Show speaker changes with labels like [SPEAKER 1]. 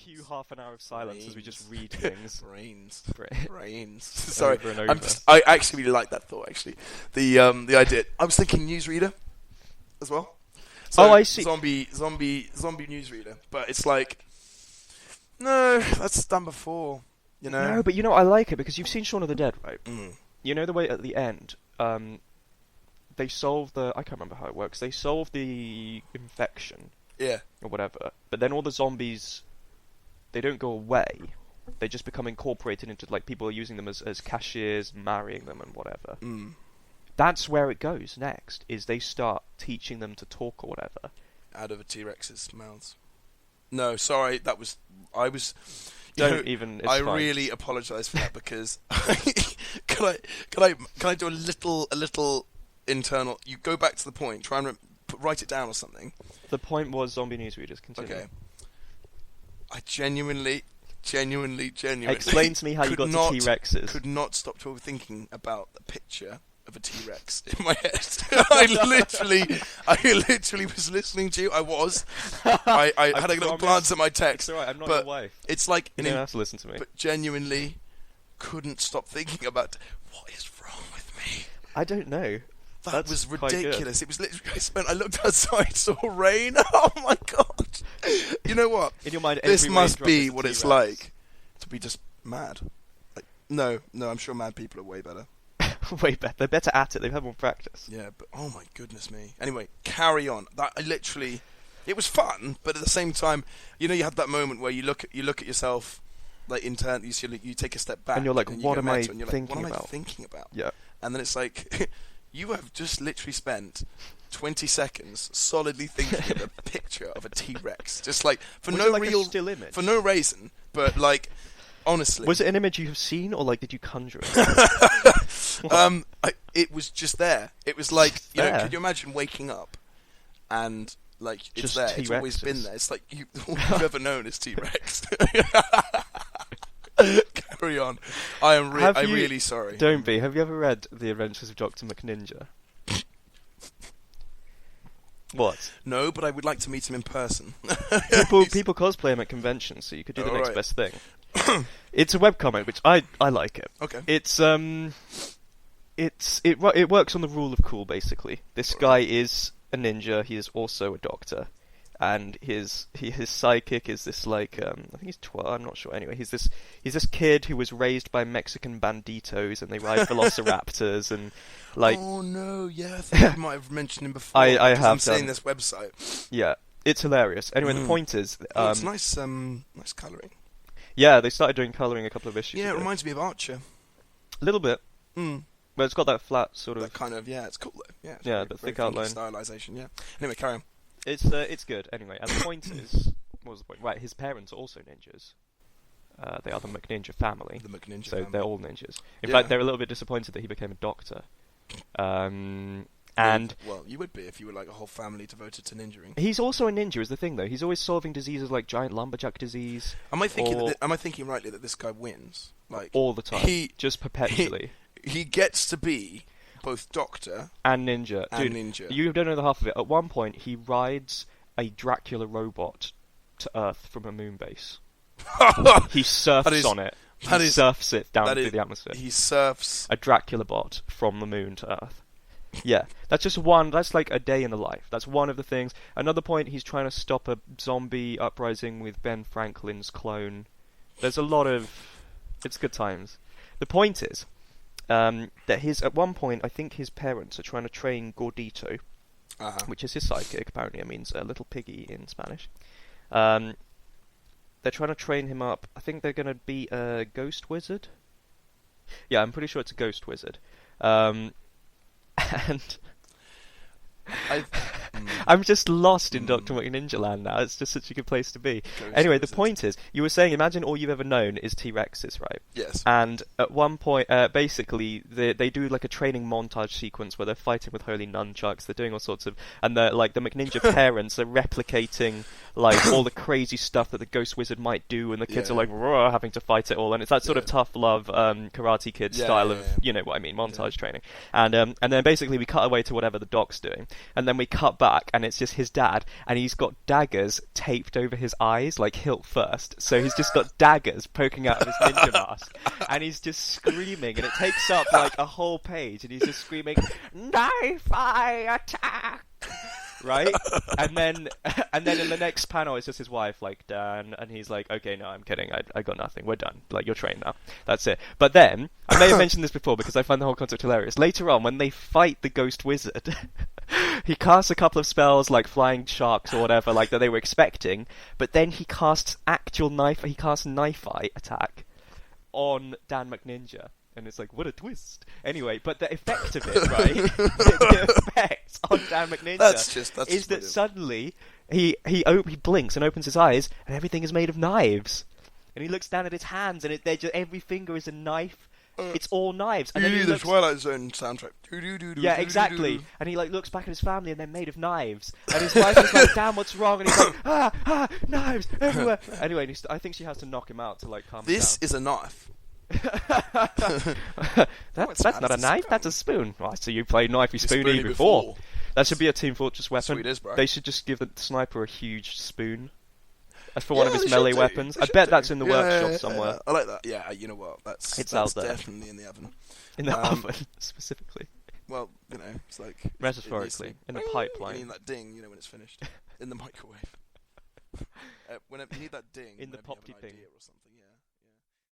[SPEAKER 1] cue half an hour of silence as we just read things.
[SPEAKER 2] Brains. Sorry,
[SPEAKER 1] Over and over.
[SPEAKER 2] I actually really like that thought. Actually, the idea. I was thinking newsreader as well. So,
[SPEAKER 1] I see.
[SPEAKER 2] Zombie newsreader, but it's like, no, that's done before. You know.
[SPEAKER 1] No, but I like it because you've seen Shaun of the Dead, right?
[SPEAKER 2] Mm.
[SPEAKER 1] You know the way at the end, they solve I can't remember how it works. They solve the infection.
[SPEAKER 2] Yeah.
[SPEAKER 1] Or whatever. But then all the zombies, they don't go away. They just become incorporated into, like, people are using them as cashiers, marrying them and whatever.
[SPEAKER 2] Mm.
[SPEAKER 1] That's where it goes next, is they start teaching them to talk or whatever.
[SPEAKER 2] Out of a T-Rex's mouths. No, sorry, I was...
[SPEAKER 1] It's fine.
[SPEAKER 2] Really apologise for that because can I do a little internal? You go back to the point. Try and write it down or something.
[SPEAKER 1] The point was zombie newsreaders. Continue.
[SPEAKER 2] Okay. I genuinely.
[SPEAKER 1] Explain to me how you got to T-Rexes.
[SPEAKER 2] Could not stop thinking about the picture of a T-Rex in my head. I literally was listening to you. I had a little glance at my text.
[SPEAKER 1] It's alright, I'm not your wife.
[SPEAKER 2] It's like...
[SPEAKER 1] You don't have to listen to me.
[SPEAKER 2] But genuinely couldn't stop thinking about what is wrong with me.
[SPEAKER 1] I don't know.
[SPEAKER 2] That was ridiculous. It was literally... I looked outside, saw rain. Oh my god. You know what?
[SPEAKER 1] In your mind,
[SPEAKER 2] this must be what
[SPEAKER 1] T-Rex.
[SPEAKER 2] it's like to be just mad. Like, no, I'm sure mad people are way better.
[SPEAKER 1] Way better. They're better at it. They've had more practice.
[SPEAKER 2] Yeah, but oh my goodness me. Anyway, carry on. It was fun, but at the same time, you have that moment where you look at yourself, like internally, you take a step back,
[SPEAKER 1] and you're like, what am I
[SPEAKER 2] thinking about?
[SPEAKER 1] Yeah.
[SPEAKER 2] And then it's like, you have just literally spent 20 seconds solidly thinking of a picture of a T-Rex, just like for
[SPEAKER 1] a still image?
[SPEAKER 2] For no reason, but like. Honestly.
[SPEAKER 1] Was it an image you have seen, or like did you conjure it?
[SPEAKER 2] It was just there. It was like, could you imagine waking up and like it's
[SPEAKER 1] just
[SPEAKER 2] there?
[SPEAKER 1] T-Rexes.
[SPEAKER 2] It's always been there. It's like all you've ever known is T-Rex. Carry on. I'm really sorry.
[SPEAKER 1] Don't be. Have you ever read The Adventures of Dr. McNinja? What?
[SPEAKER 2] No, but I would like to meet him in person.
[SPEAKER 1] People cosplay him at conventions, so you could do the next best thing. It's a webcomic, which I like it.
[SPEAKER 2] Okay.
[SPEAKER 1] It works on the rule of cool, basically. This guy is a ninja. He is also a doctor, and his sidekick is this like I think he's 12. I'm not sure. Anyway, he's this kid who was raised by Mexican banditos, and they ride velociraptors and like.
[SPEAKER 2] Oh no! Yeah, I think you might have mentioned him before.
[SPEAKER 1] I have.
[SPEAKER 2] I'm seeing this website.
[SPEAKER 1] Yeah, it's hilarious. Anyway, the point is,
[SPEAKER 2] it's nice colouring.
[SPEAKER 1] Yeah, they started doing colouring a couple of issues ago.
[SPEAKER 2] Yeah, it reminds me of Archer.
[SPEAKER 1] A little bit. But it's got that flat sort of...
[SPEAKER 2] That kind of, it's cool though. Yeah,
[SPEAKER 1] yeah, the thick outline.
[SPEAKER 2] Stylisation, yeah. Anyway, carry on.
[SPEAKER 1] It's good, anyway. And the point is... What was the point? Right, his parents are also ninjas. They are the McNinja family.
[SPEAKER 2] The McNinja
[SPEAKER 1] so
[SPEAKER 2] family.
[SPEAKER 1] they're all ninjas. In fact, they're a little bit disappointed that he became a doctor. And
[SPEAKER 2] well, you would be if you were like a whole family devoted to ninjaing.
[SPEAKER 1] He's also a ninja, is the thing, though. He's always solving diseases like giant lumberjack disease.
[SPEAKER 2] Am I thinking rightly that this guy wins? Like
[SPEAKER 1] all the time, just perpetually.
[SPEAKER 2] He gets to be both doctor
[SPEAKER 1] and ninja.
[SPEAKER 2] Dude,
[SPEAKER 1] you don't know the half of it. At one point, he rides a Dracula robot to Earth from a moon base. He surfs on it. He surfs it down through the atmosphere.
[SPEAKER 2] He surfs
[SPEAKER 1] a Dracula bot from the moon to Earth. Yeah, that's just one. That's like a day in the life. That's one of the things. Another point, he's trying to stop a zombie uprising with Ben Franklin's clone. There's a lot of... It's good times. The point is that at one point, I think his parents are trying to train Gordito, which is his sidekick. Apparently, it means a little piggy in Spanish. They're trying to train him up. I think they're going to be a ghost wizard. Yeah, I'm pretty sure it's a ghost wizard. And I'm just lost in Dr. McNinja land now. It's just such a good place to be. Anyway, the point is, you were saying, imagine all you've ever known is T-Rexes, right?
[SPEAKER 2] Yes.
[SPEAKER 1] And at one point, basically, they do like a training montage sequence where they're fighting with holy nunchucks. They're doing all sorts of, and the McNinja parents are replicating like all the crazy stuff that the Ghost Wizard might do, and the kids are like having to fight it all, and it's that sort of tough love Karate Kid style of you know what I mean, montage training. And then basically we cut away to whatever the doc's doing, and then we cut back, and it's just his dad, and he's got daggers taped over his eyes, like hilt first. So he's just got daggers poking out of his ninja mask, and he's just screaming, and it takes up like a whole page, and he's just screaming, "Knife eye attack!" Right? And then in the next panel, it's just his wife, like, Dan, and he's like, okay, no, I'm kidding, I got nothing, we're done, like, you're trained now, that's it. But then, I may have mentioned this before because I find the whole concept hilarious, later on, when they fight the ghost wizard, he casts a couple of spells, like flying sharks or whatever, like, that they were expecting, but then he casts knife eye attack on Dan McNinja. And it's like, what a twist. Anyway, but the effect of it, right? the effect on Dan McNinja is that suddenly he blinks and opens his eyes, and everything is made of knives. And he looks down at his hands, and every finger is a knife. It's all knives. And then he
[SPEAKER 2] the Twilight Zone soundtrack.
[SPEAKER 1] Yeah, exactly. And he like looks back at his family, and they're made of knives. And his wife is like, "Damn, what's wrong?" And he's like, knives everywhere. Anyway, I think she has to knock him out to like calm him down.
[SPEAKER 2] This is a knife.
[SPEAKER 1] That's not a knife, that's a spoon. Oh, so you played knifey spoony before. That should be a Team Fortress weapon.
[SPEAKER 2] Sweet as, bro.
[SPEAKER 1] They should just give the sniper a huge spoon for one of his melee weapons. I bet that's in the workshop somewhere.
[SPEAKER 2] I like that. Yeah, you know what? That's
[SPEAKER 1] out there.
[SPEAKER 2] Definitely in the oven.
[SPEAKER 1] In the oven, specifically.
[SPEAKER 2] Well, you know, it's like...
[SPEAKER 1] Metaphorically, in the pipeline.
[SPEAKER 2] You need that ding, you know, when it's finished. In the microwave. Whenever you need that ding...
[SPEAKER 1] In the
[SPEAKER 2] poppy
[SPEAKER 1] thing.
[SPEAKER 2] Or something.